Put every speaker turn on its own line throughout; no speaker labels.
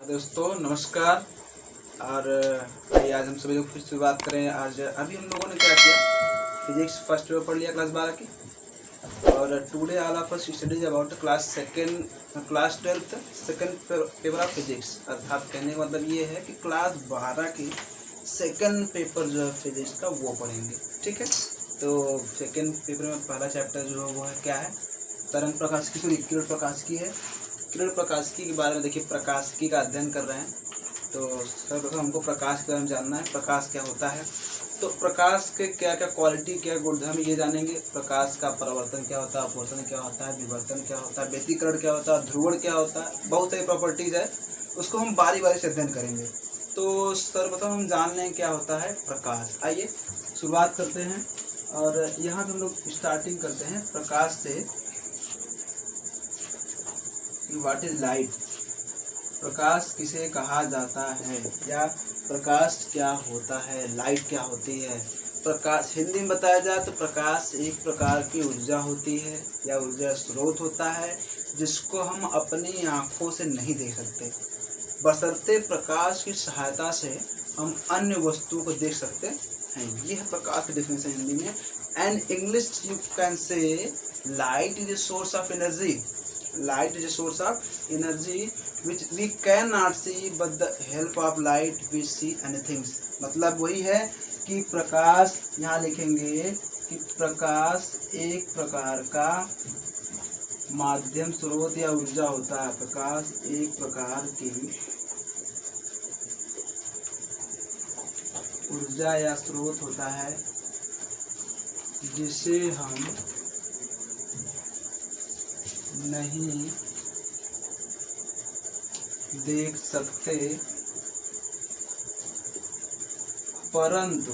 दोस्तों नमस्कार। और आज हम सभी लोग फिर से बात करें। आज अभी हम लोगों ने क्या किया, फिजिक्स फर्स्ट पेपर पढ़ लिया क्लास 12 की। और today all of us studies about class 12 second paper of physics. अर्थात कहने का मतलब ये है कि क्लास 12 की सेकंड पेपर जो है फिजिक्स का वो पढ़ेंगे। ठीक है, तो सेकंड पेपर में पहला चैप्टर जो है वो है क्या है, तरंग प्रकाशिकी, सॉरी किरण प्रकाशिकी है। किरण प्रकाशिकी के बारे में देखिए, प्रकाशिकी का अध्ययन कर रहे हैं तो सर्वप्रथम हमको प्रकाश के बारे में जानना है। प्रकाश क्या होता है, तो प्रकाश के क्या क्या क्वालिटी, क्या गुणधर्म ये जानेंगे। प्रकाश का परावर्तन क्या होता है, अपवर्तन क्या होता है, विवर्तन क्या होता है, व्यतिकरण क्या होता है, ध्रुवण क्या होता है, बहुत सारी प्रॉपर्टीज है, उसको हम बारी बारी से अध्ययन करेंगे। तो सर्वप्रथम हम जान लें क्या होता है प्रकाश। आइए शुरुआत करते हैं और यहाँ पे हम लोग स्टार्टिंग करते हैं प्रकाश से। व्हाट इज लाइट, प्रकाश किसे कहा जाता है या प्रकाश क्या होता है, लाइट क्या होती है। प्रकाश हिंदी में बताया जाए तो प्रकाश एक प्रकार की ऊर्जा होती है या ऊर्जा स्रोत होता है जिसको हम अपनी आँखों से नहीं देख सकते, बशर्ते प्रकाश की सहायता से हम अन्य वस्तुओं को देख सकते हैं। यह है प्रकाश की डेफिनेशन हिंदी में। And English you can say light is a source of energy. Light is a source of energy which we cannot see, but the help of light we see anything। मतलब वही है कि प्रकाश, यहाँ लिखेंगे कि प्रकाश एक प्रकार का माध्यम, स्रोत या ऊर्जा होता है। प्रकाश एक प्रकार की ऊर्जा या स्रोत होता है जिसे हम नहीं देख सकते, परंतु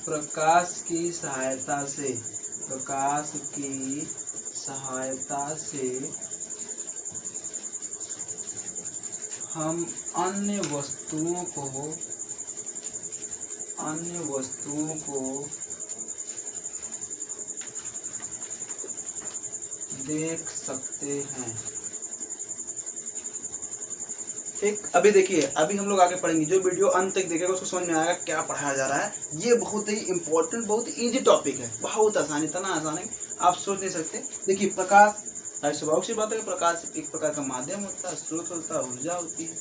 प्रकाश की सहायता से हम अन्य वस्तुओं को देख सकते हैं। ठीक, अभी देखिए, अभी हम लोग आगे पढ़ेंगे। जो वीडियो अंत तक देखेगा उसको समझ में आएगा क्या पढ़ाया जा रहा है। ये बहुत ही इंपॉर्टेंट, बहुत ही इजी टॉपिक है, बहुत आसानी, इतना आसान है आप सोच नहीं सकते। देखिए प्रकाश, स्वाभाविक सी बात है कि प्रकाश एक प्रकार का माध्यम होता है, स्रोत होता है, ऊर्जा होती है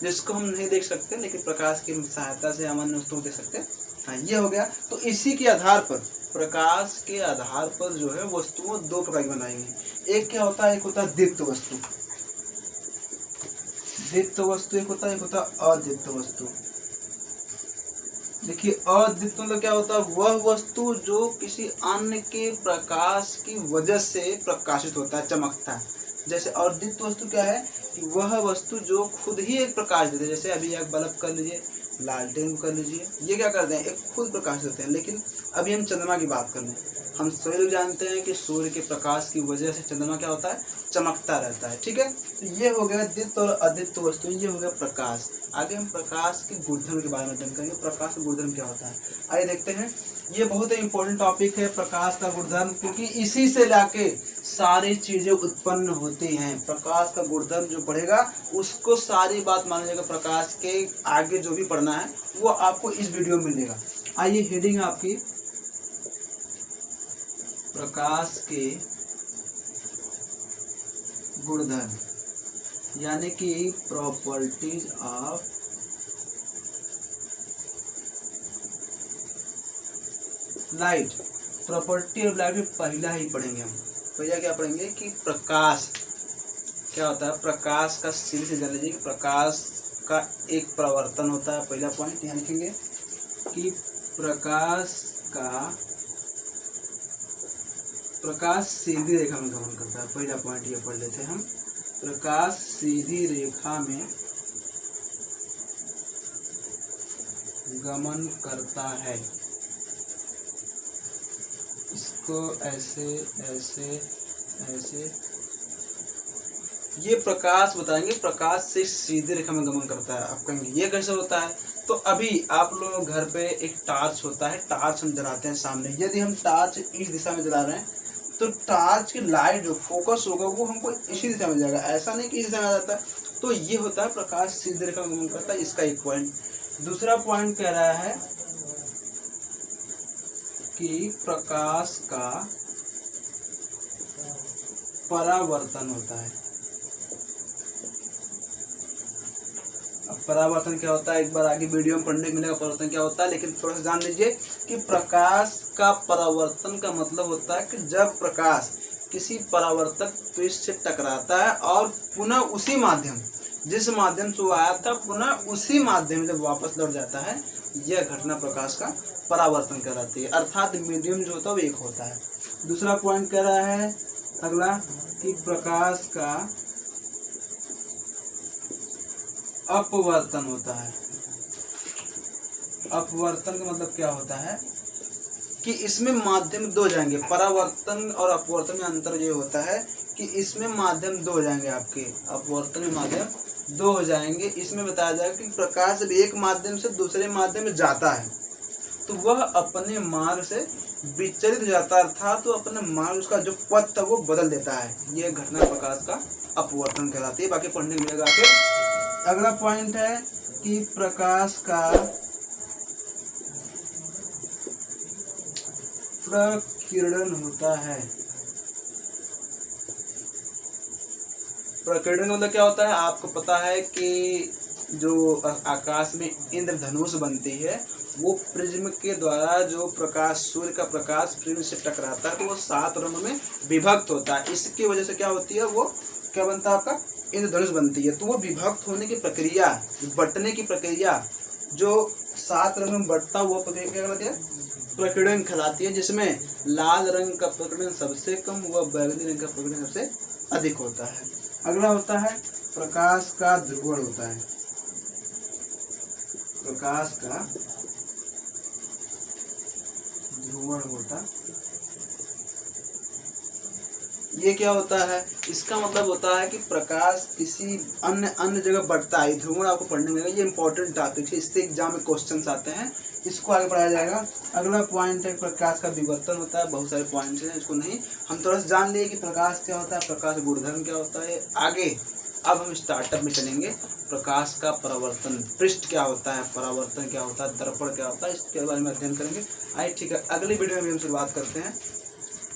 जिसको हम नहीं देख सकते, लेकिन प्रकाश की सहायता से हम अन्य वस्तुओं को देख सकते हैं। हाँ, ये हो गया। तो इसी के आधार पर, प्रकाश के आधार पर जो है वस्तुओं दो प्रकार की बनाएंगे। एक क्या होता है, एक होता है दीप्त वस्तु, दीप्त वस्तु एक होता है, एक होता है अदीप्त वस्तु। देखिए अदीप्त मतलब क्या होता है, वह वस्तु जो किसी अन्य के प्रकाश की वजह से प्रकाशित होता है, चमकता है। जैसे और दीप्त वस्तु क्या है कि वह वस्तु जो खुद ही एक प्रकाश देते हैं। जैसे अभी एक बल्ब कर लीजिए, लालटेन कर लीजिए, ये क्या करते हैं, एक खुद प्रकाश देते हैं। लेकिन अभी हम चंद्रमा की बात कर लें, हम सभी लोग जानते हैं कि सूर्य के प्रकाश की वजह से चंद्रमा क्या होता है, चमकता रहता है। ठीक है, तो ये हो गया दीप्त और अदीप्त वस्तु, ये हो गया प्रकाश। आगे हम प्रकाश के गुणधर्म के बारे में अध्ययन करेंगे। प्रकाश का गुणधर्म क्या होता है, आइए देखते हैं। ये बहुत ही इंपॉर्टेंट टॉपिक है प्रकाश का गुणधर्म, क्योंकि इसी से लाके सारी चीजें उत्पन्न होती हैं। प्रकाश का गुणधर्म जो पढ़ेगा उसको सारी बात मान लीजिएगा। प्रकाश के आगे जो भी पढ़ना है वो आपको इस वीडियो में मिलेगा। आइए, हेडिंग आपकी प्रकाश के गुणधर्म, यानी कि properties of light. Property of light में पहला ही पढ़ेंगे हम। पहला क्या पढ़ेंगे कि प्रकाश क्या होता है। प्रकाश का सीधे से जान लीजिए कि प्रकाश का एक प्रवर्तन होता है। पहला पॉइंट यहाँ लिखेंगे कि प्रकाश सीधी रेखा में गमन करता है। पहला पॉइंट ये पढ़ लेते हैं हम, प्रकाश सीधी रेखा में गमन करता है। इसको ऐसे ऐसे ऐसे ये प्रकाश बताएंगे। प्रकाश से सीधी रेखा में गमन करता है। आप कहेंगे ये कैसे होता है, तो अभी आप लोग घर पे एक टार्च होता है, टार्च हम जलाते हैं सामने। यदि हम टार्च इस दिशा में जला रहे हैं तो टार्च की लाइट जो फोकस होगा वो हमको इसी दिशा में जाएगा, ऐसा नहीं कि इस दिशा में आ जाता है। तो ये होता है प्रकाश सीधी रेखा में गमन करता है, इसका एक पॉइंट। दूसरा पॉइंट कह रहा है कि प्रकाश का परावर्तन होता है। अब परावर्तन क्या होता है एक बार आगे वीडियो में पढ़ने को मिलेगा परावर्तन क्या होता है, लेकिन थोड़ा सा जान लीजिए कि प्रकाश का परावर्तन का मतलब होता है कि जब प्रकाश किसी परावर्तक पृष्ठ से टकराता है और पुनः उसी माध्यम, जिस माध्यम से वो आया था, पुनः उसी माध्यम जब वापस लौट जाता है, यह घटना प्रकाश का परावर्तन कहलाती है। अर्थात मीडियम जो होता है वो एक होता है। दूसरा पॉइंट कह रहा है अगला कि प्रकाश का अपवर्तन होता है। अपवर्तन का मतलब क्या होता है कि इसमें माध्यम दो जाएंगे। परावर्तन और अपवर्तन में अंतर ये होता है कि इसमें माध्यम दो हो जाएंगे आपके, अपवर्तन में माध्यम दो हो जाएंगे। इसमें बताया जाएगा कि प्रकाश जब एक माध्यम से दूसरे माध्यम में जाता है तो वह अपने मार्ग से विचलित हो जाता है, अर्थात तो अपने मार्ग उसका जो पथ था वो बदल देता है। यह घटना प्रकाश का अपवर्तन कहलाती है। बाकी पढ़ने मिलेगा फिर। अगला पॉइंट है कि प्रकाश का प्रकीर्णन होता है। प्रकीर्णन मतलब क्या होता है, आपको पता है कि जो आकाश में इंद्रधनुष बनती है वो प्रिज्म के द्वारा जो प्रकाश, सूर्य का प्रकाश प्रिज्म से टकराता है तो वो 7 रंगों में विभक्त होता है। इसकी वजह से क्या होती है, वो क्या बनता है आपका इंद्रधनुष बनती है। तो वो विभक्त होने की प्रक्रिया, बंटने की प्रक्रिया जो 7 रंगों में बंटता है वो प्रक्रिया क्या कहलाती है, प्रकीर्णन कहलाती है, जिसमें लाल रंग का प्रकीर्णन सबसे कम व बैगनी रंग का प्रकीर्णन सबसे अधिक होता है। अगला होता है प्रकाश का ध्रुवण होता है। प्रकाश का ध्रुवण होता, ये क्या होता है, इसका मतलब होता है कि प्रकाश किसी अन्य जगह बढ़ता है। ध्रुवण आपको पढ़ने में, ये इंपॉर्टेंट टॉपिक है, इससे एग्जाम में क्वेश्चंस आते हैं, इसको आगे पढ़ाया जाएगा। अगला पॉइंट है प्रकाश का विवर्तन होता है। बहुत सारे पॉइंट्स हैं, इसको नहीं, हम थोड़ा सा जान लिए कि प्रकाश क्या होता है, प्रकाश गुणधर्म क्या होता है। आगे अब हम स्टार्टअप में चलेंगे। प्रकाश का परावर्तन पृष्ठ क्या होता है, परावर्तन क्या होता है, दर्पण क्या होता है, इसके बारे में अध्ययन करेंगे। आइए ठीक है, अगली वीडियो में हम शुरुआत करते हैं।